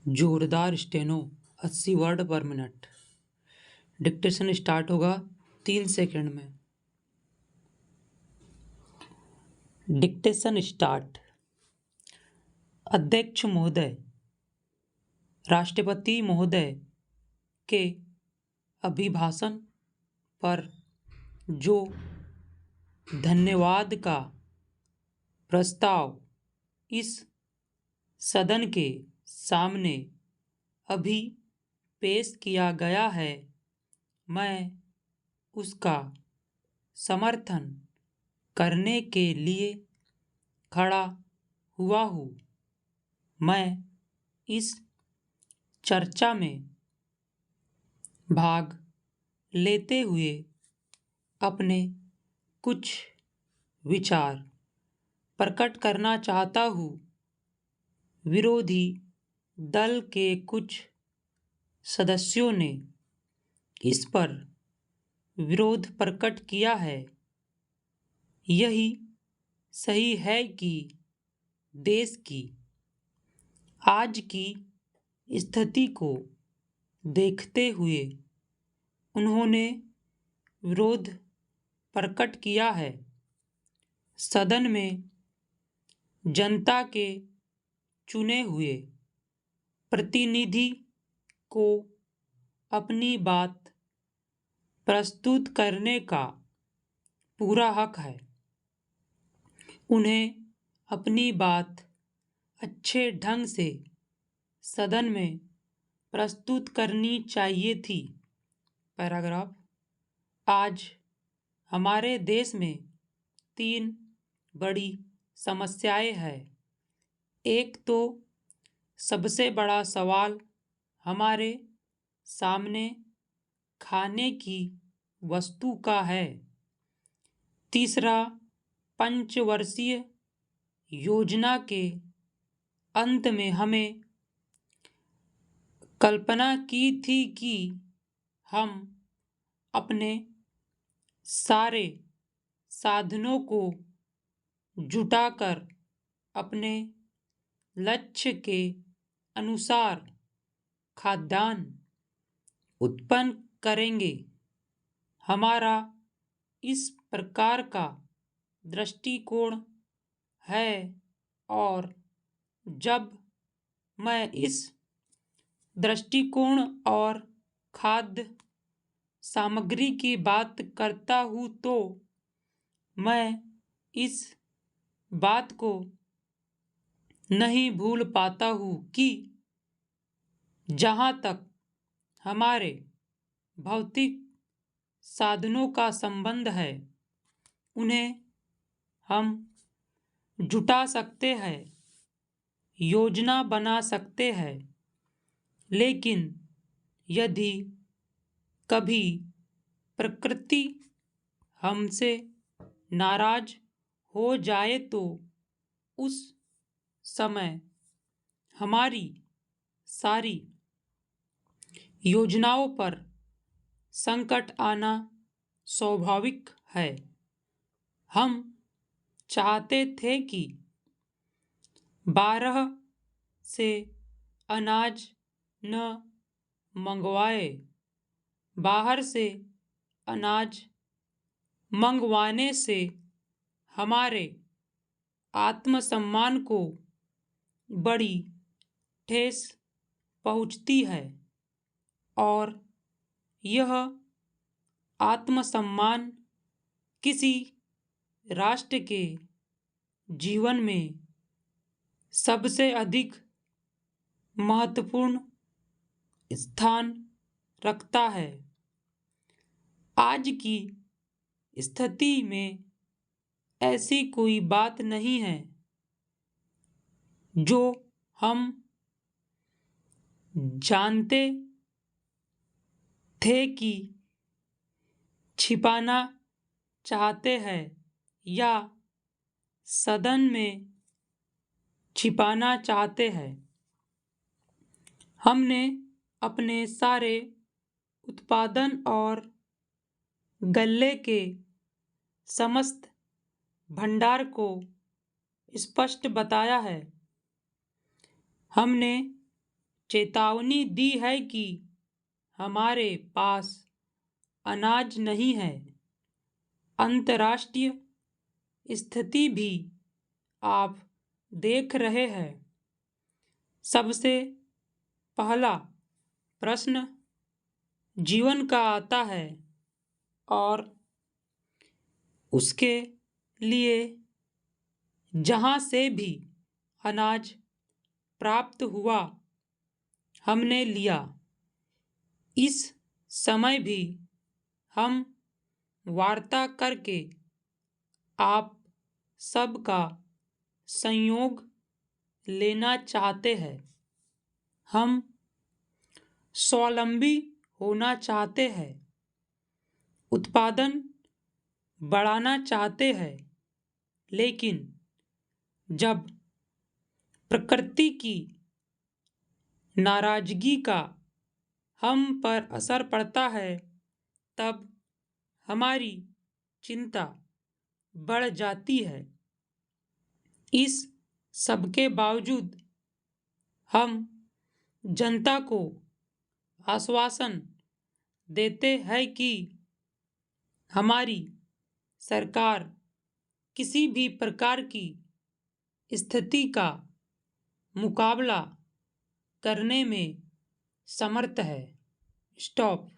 जोरदार steno 80 word पर minute. Dictation start होगा 3 सेकंड में। Dictation start. अध्यक्ष महोदय, राष्ट्रपति महोदय के अभिभाषण पर जो धन्यवाद का प्रस्ताव इस सदन के सामने अभी पेश किया गया है, मैं उसका समर्थन करने के लिए खड़ा हुआ हूँ। मैं इस चर्चा में भाग लेते हुए अपने कुछ विचार प्रकट करना चाहता हूँ। विरोधी दल के कुछ सदस्यों ने इस पर विरोध प्रकट किया है। यही सही है कि देश की आज की स्थिति को देखते हुए उन्होंने विरोध प्रकट किया है। सदन में जनता के चुने हुए प्रतिनिधि को अपनी बात प्रस्तुत करने का पूरा हक है। उन्हें अपनी बात अच्छे ढंग से सदन में प्रस्तुत करनी चाहिए थी। पैराग्राफ। आज हमारे देश में 3 बड़ी समस्याएं हैं। एक तो सबसे बड़ा सवाल हमारे सामने खाने की वस्तु का है। तीसरा, पंचवर्षीय योजना के अंत में हमें कल्पना की थी कि हम अपने सारे साधनों को जुटाकर अपने लक्ष्य के अनुसार खाद्यान्न उत्पन्न करेंगे। हमारा इस प्रकार का दृष्टिकोण है और जब मैं इस दृष्टिकोण और खाद्य सामग्री की बात करता हूँ तो मैं इस बात को नहीं भूल पाता हूँ कि जहाँ तक हमारे भौतिक साधनों का संबंध है, उन्हें हम जुटा सकते हैं, योजना बना सकते हैं। लेकिन यदि कभी प्रकृति हमसे नाराज हो जाए तो उस समय हमारी सारी योजनाओं पर संकट आना स्वाभाविक है। हम चाहते थे कि 12 से अनाज न मंगवाए। बाहर से अनाज मंगवाने से हमारे आत्मसम्मान को बड़ी ठेस पहुंचती है और यह आत्मसम्मान किसी राष्ट्र के जीवन में सबसे अधिक महत्वपूर्ण स्थान रखता है। आज की स्थिति में ऐसी कोई बात नहीं है जो हम जानते थे कि छिपाना चाहते हैं या सदन में छिपाना चाहते हैं। हमने अपने सारे उत्पादन और गल्ले के समस्त भंडार को स्पष्ट बताया है। हमने चेतावनी दी है कि हमारे पास अनाज नहीं है। अंतर्राष्ट्रीय स्थिति भी आप देख रहे हैं। सबसे पहला प्रश्न जीवन का आता है और उसके लिए जहाँ से भी अनाज प्राप्त हुआ हमने लिया। इस समय भी हम वार्ता करके आप सबका संयोग लेना चाहते हैं। हम स्वावलंबी होना चाहते हैं, उत्पादन बढ़ाना चाहते हैं, लेकिन जब प्रकृति की नाराजगी का हम पर असर पड़ता है तब हमारी चिंता बढ़ जाती है। इस सबके बावजूद हम जनता को आश्वासन देते हैं कि हमारी सरकार किसी भी प्रकार की स्थिति का मुकाबला करने में समर्थ है। स्टॉप।